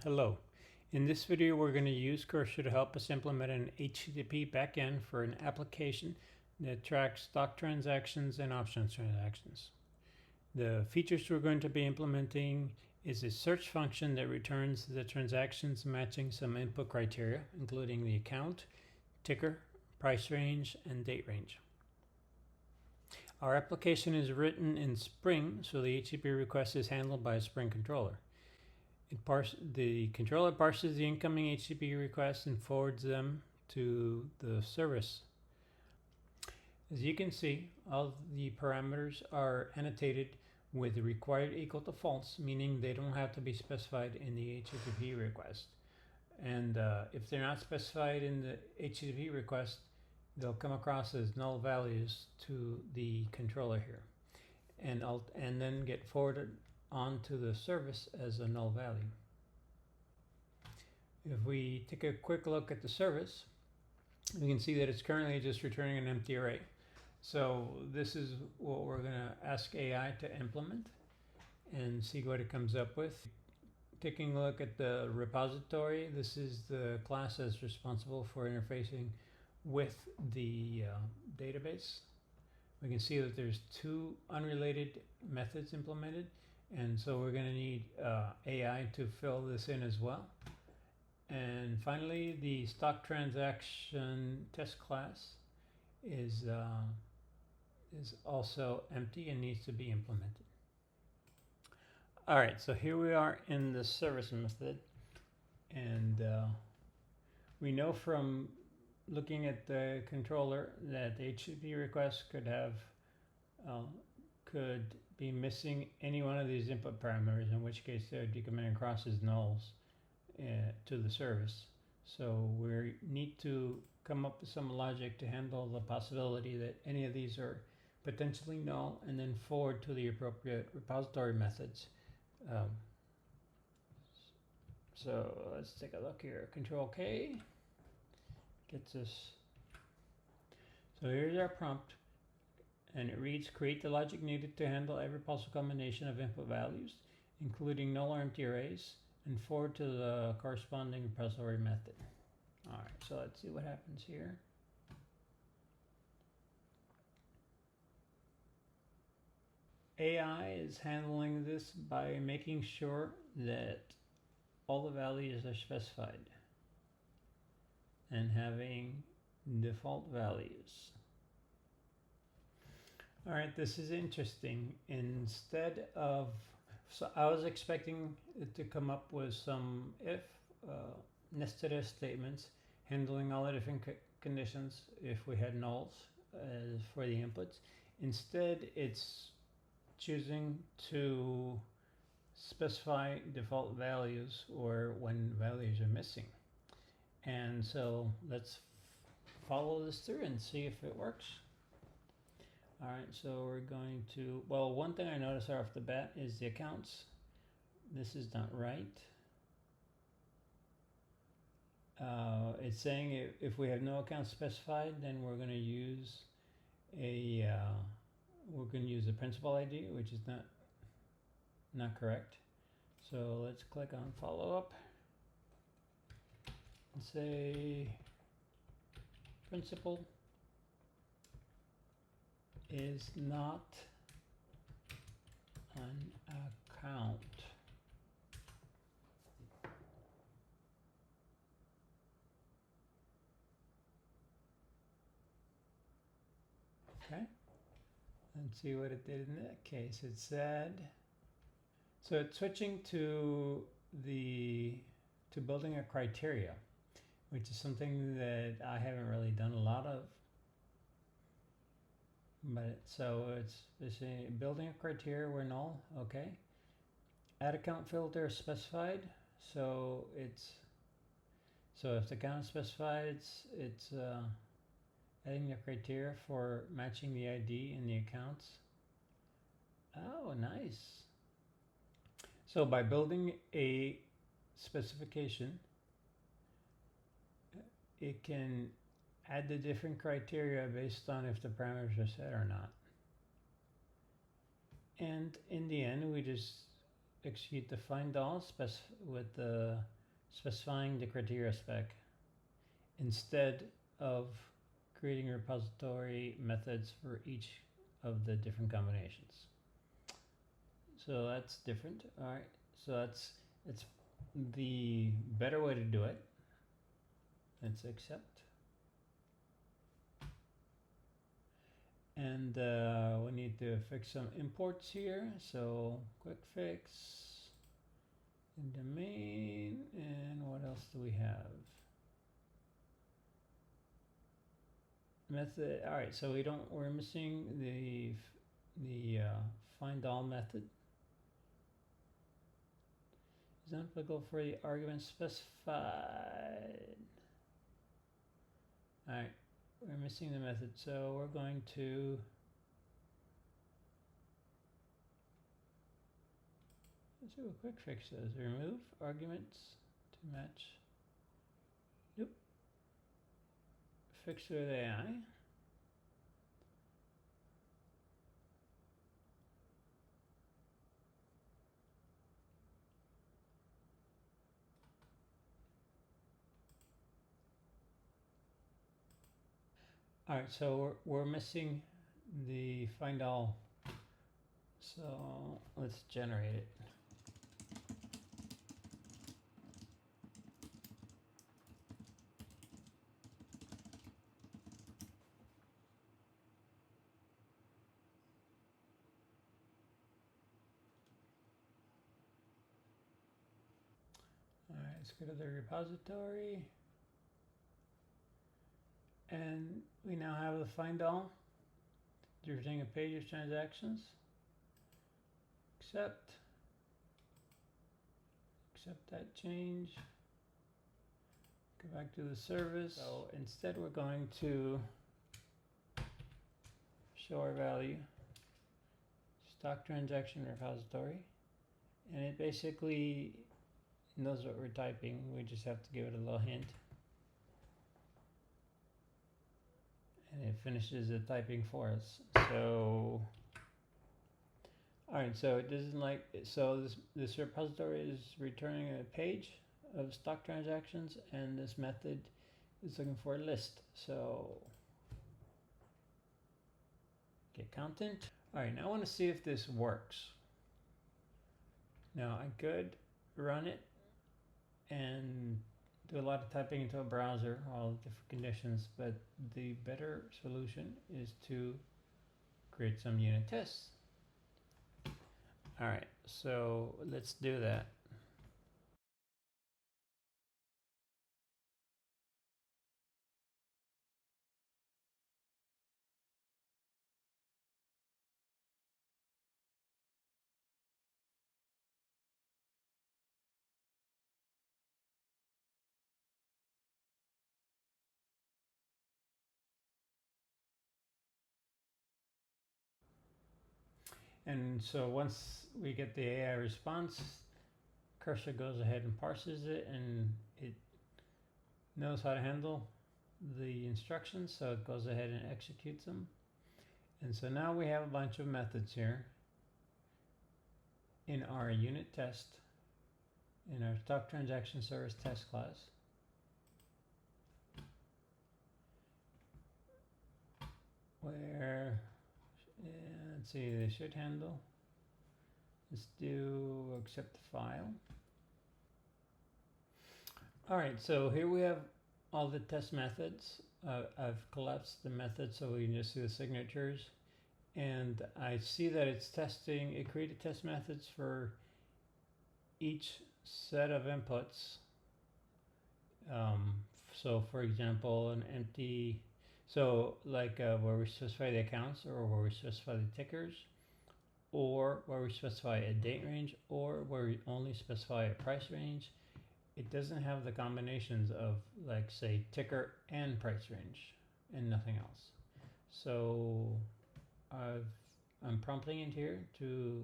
Hello. In this video, we're going to use Cursor to help us implement an HTTP backend for an application that tracks stock transactions and options transactions. The features we're going to be implementing is a search function that returns the transactions matching some input criteria, including the account, ticker, price range, and date range. Our application is written in Spring, so the HTTP request is handled by a Spring controller. The controller parses the incoming HTTP requests and forwards them to the service. As you can see, all the parameters are annotated with the required equal to false, meaning they don't have to be specified in the HTTP request. And if they're not specified in the HTTP request, they'll come across as null values to the controller here, and then get forwarded onto the service as a null value. If we take a quick look at the service, we can see that it's currently just returning an empty array. So this is what we're going to ask AI to implement and see what it comes up with. Taking a look at the repository, this is the class that's responsible for interfacing with the database. We can see that there's two unrelated methods implemented, and so we're going to need AI to fill this in as well. And finally, the stock transaction test class is also empty and needs to be implemented. All right, so here we are in the service method, and we know from looking at the controller that the HTTP request could be missing any one of these input parameters, in which case they would be coming across as nulls to the service. So we need to come up with some logic to handle the possibility that any of these are potentially null, and then forward to the appropriate repository methods. So let's take a look here. Control K gets us. So here's our prompt, and it reads: create the logic needed to handle every possible combination of input values, including null or empty arrays, and forward to the corresponding repository method. All right, so let's see what happens here. AI is handling this by making sure that all the values are specified and having default values. All right, this is interesting. Instead of, so I was expecting it to come up with some if nested if statements handling all the different conditions if we had nulls for the inputs. Instead, it's choosing to specify default values or when values are missing. And so let's follow this through and see if it works. All right, so we're going to, well, one thing I noticed right off the bat is the accounts. This is not right. It's saying if we have no account specified, then we're going to use a principal ID, which is not correct. So let's click on follow up and say principal is not an account. Okay, let's see what it did in that case. It said, so it's switching to building a criteria, which is something that I haven't really done a lot of. But so it's building a criteria where null, okay. Add account filter specified, so if the account is specified, it's adding the criteria for matching the ID in the accounts. Oh, nice. So by building a specification, it can add the different criteria based on if the parameters are set or not. And in the end, we just execute the find all with the specifying the criteria spec instead of creating repository methods for each of the different combinations. So that's different. All right. So it's the better way to do it. Let's accept. And we need to fix some imports here. So quick fix in the main, and what else do we have? Method. All right. So we're missing the find all method. Is not applicable for the argument specified. All right. We're missing the method, so we're going to let's see what quick fix says. Remove arguments to match. Nope. Fix with AI. All right, so we're missing the find all. So let's generate it. All right, let's go to the repository. And we now have the find all. Representing a page of transactions. Accept that change. Go back to the service. So instead we're going to show our value, stock transaction repository, and it basically knows what we're typing. We just have to give it a little hint. And it finishes the typing for us. So, all right, so it doesn't like, so this repository is returning a page of stock transactions, and this method is looking for a list. So, get content. All right, now I want to see if this works. Now I could run it and do a lot of typing into a browser, all the different conditions, but the better solution is to create some unit tests. All right, so let's do that. And so once we get the AI response, Cursor goes ahead and parses it, and it knows how to handle the instructions, so it goes ahead and executes them. And so now we have a bunch of methods here in our unit test, in our stock transaction service test class. Where, let's see, they should handle. Let's do accept the file. All right, so here we have all the test methods. I've collapsed the methods so we can just see the signatures. And I see that it's testing, it created test methods for each set of inputs. So for example, an empty, so like where we specify the accounts, or where we specify the tickers, or where we specify a date range, or where we only specify a price range. It doesn't have the combinations of, like, say, ticker and price range and nothing else. So I'm prompting it here to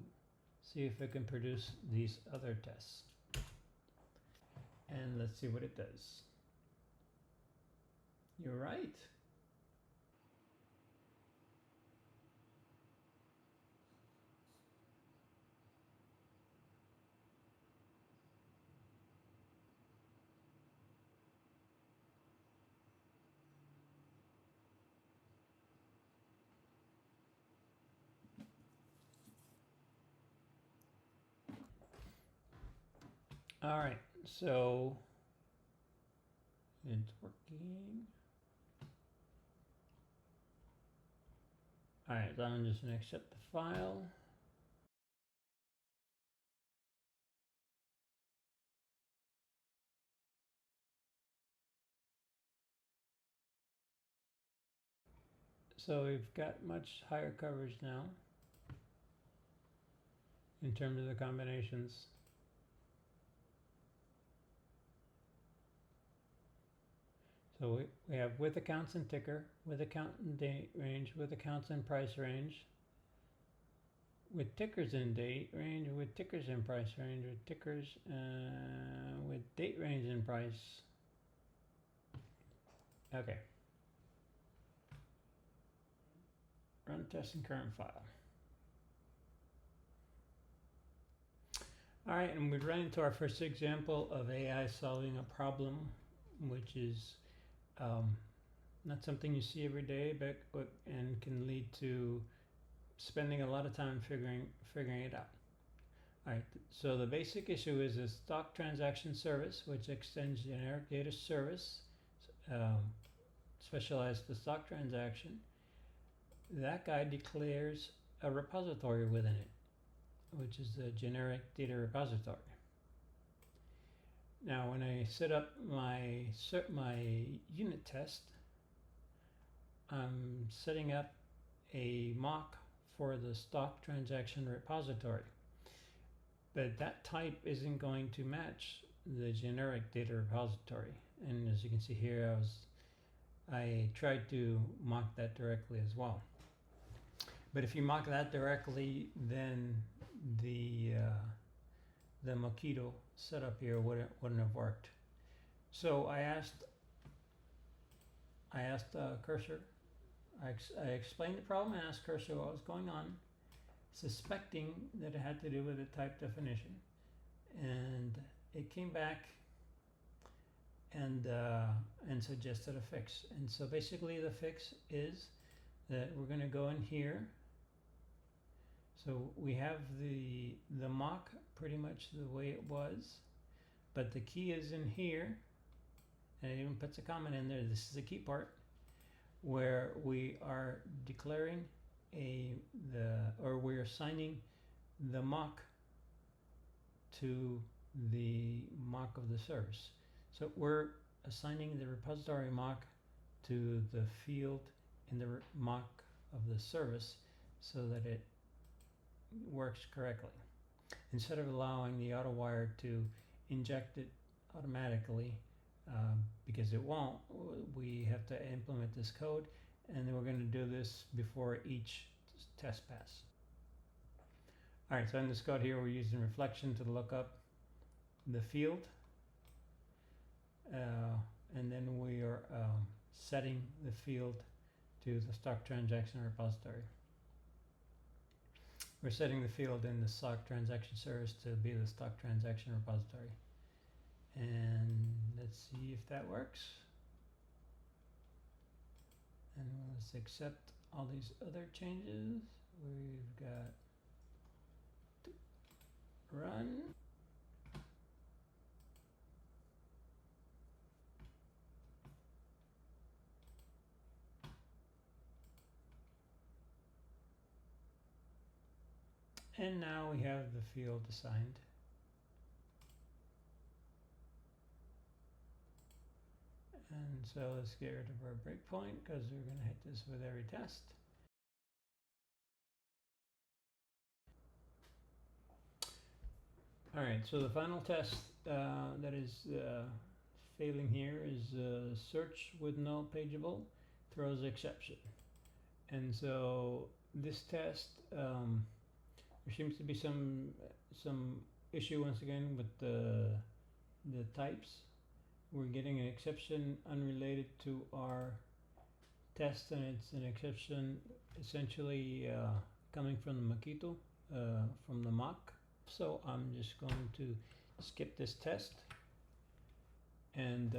see if it can produce these other tests. And let's see what it does. You're right. All right, so it's working. All right, so I'm just gonna accept the file. So we've got much higher coverage now in terms of the combinations. So we have with accounts and ticker, with account and date range, with accounts and price range, with tickers and date range, with tickers and price range, with tickers with date range and price. Okay. Run test in current file. All right, and we run into our first example of AI solving a problem, which is not something you see every day, but and can lead to spending a lot of time figuring it out. All right, so the basic issue is a stock transaction service, which extends generic data service, specialized to stock transaction. That guy declares a repository within it, which is the generic data repository. Now, when I set up my unit test, I'm setting up a mock for the stock transaction repository. But that type isn't going to match the generic data repository. And as you can see here, I tried to mock that directly as well. But if you mock that directly, then the Mockito setup here wouldn't have worked. So I asked Cursor. I explained the problem and asked Cursor what was going on, suspecting that it had to do with the type definition, and it came back and suggested a fix. And so basically the fix is that we're going to go in here. So we have the mock pretty much the way it was, but the key is in here, and it even puts a comment in there. This is the key part where we are declaring we're assigning the mock to the mock of the service. So we're assigning the repository mock to the field in the mock of the service so that it works correctly. Instead of allowing the AutoWire to inject it automatically, because it won't, we have to implement this code, and then we're going to do this before each test pass. All right, so in this code here, we're using reflection to look up the field, and then we are setting the field to the stock transaction repository. We're setting the field in the stock transaction service to be the stock transaction repository. And let's see if that works. And let's accept all these other changes. We've got run. And now we have the field assigned. And so let's get rid of our breakpoint because we're going to hit this with every test. All right, so the final test that is failing here is search with null pageable throws exception. And so this test, there seems to be some issue once again with the types. We're getting an exception unrelated to our test, and it's an exception essentially coming from the Mockito, from the mock. So I'm just going to skip this test, and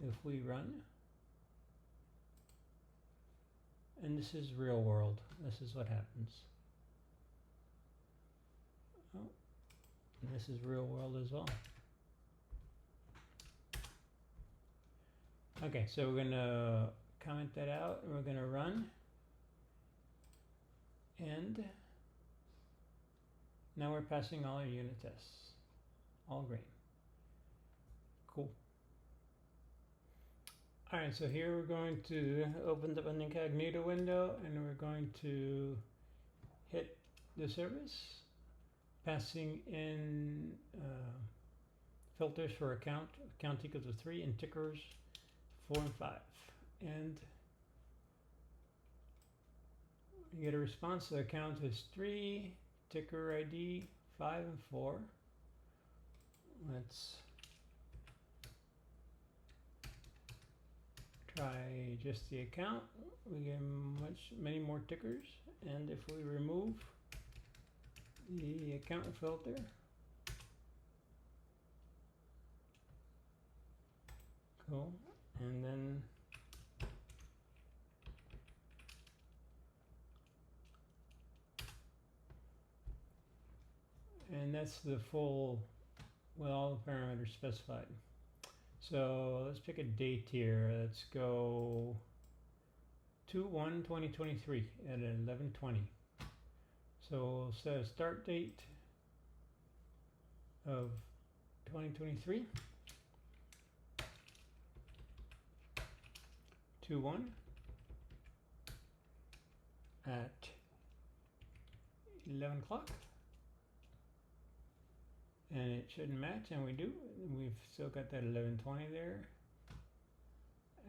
if we run, and this is real world, this is what happens. Oh, and this is real world as well. Okay, so we're gonna comment that out and we're gonna run. And now we're passing all our unit tests. All green. Cool. Alright, so here we're going to open up an incognito window and we're going to hit the service, passing in filters for account equals to 3, and tickers 4 and 5. And you get a response. The account is 3, ticker ID 5 and 4. Let's try just the account. We get many more tickers, and if we remove the account filter, cool, and then that's the full with all the parameters specified. So let's pick a date here. Let's go 2/1/2023 at 11:20. So we'll set a start date of 2023. 2/1 at 11 o'clock. And it shouldn't match, and we do. We've still got that 11:20 there,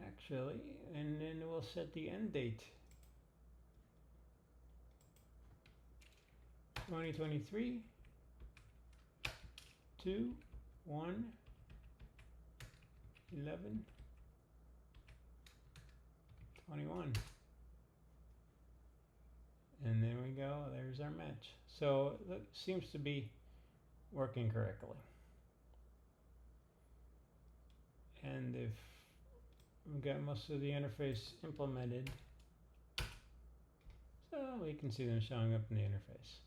actually. And then we'll set the end date. 2023 2/1 11 21. And there we go. There's our match. So that seems to be working correctly. And if we've got most of the interface implemented, so we can see them showing up in the interface.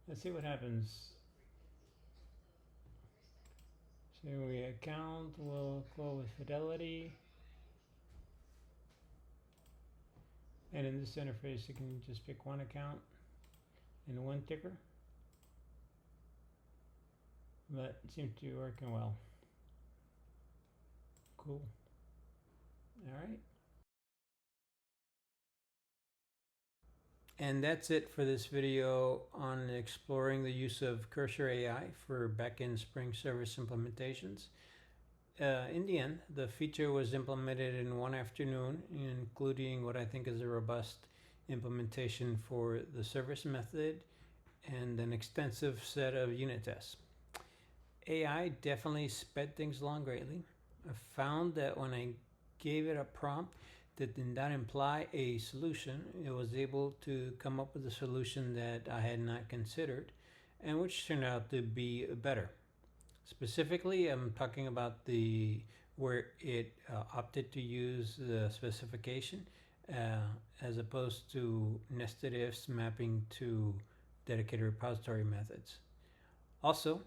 Let's see what happens. So we account will go with Fidelity. And in this interface, you can just pick one account and one ticker. That seems to be working well. Cool. All right. And that's it for this video on exploring the use of Cursor AI for backend Spring Service implementations. In the end, the feature was implemented in one afternoon, including what I think is a robust implementation for the service method and an extensive set of unit tests. AI definitely sped things along greatly. I found that when I gave it a prompt that did not imply a solution, it was able to come up with a solution that I had not considered, and which turned out to be better. Specifically, I'm talking about where it opted to use the specification as opposed to nested ifs mapping to dedicated repository methods. Also,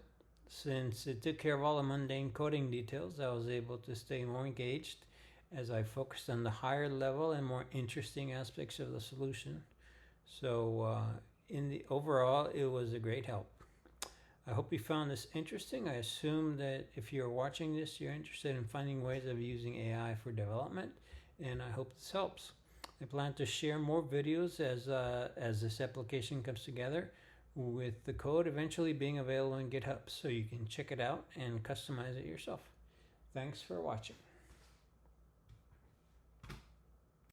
since it took care of all the mundane coding details, I was able to stay more engaged as I focused on the higher level and more interesting aspects of the solution. So in the overall, it was a great help. I hope you found this interesting. I assume that if you're watching this, you're interested in finding ways of using AI for development, and I hope this helps. I plan to share more videos as this application comes together, with the code eventually being available in GitHub, so you can check it out and customize it yourself. Thanks for watching.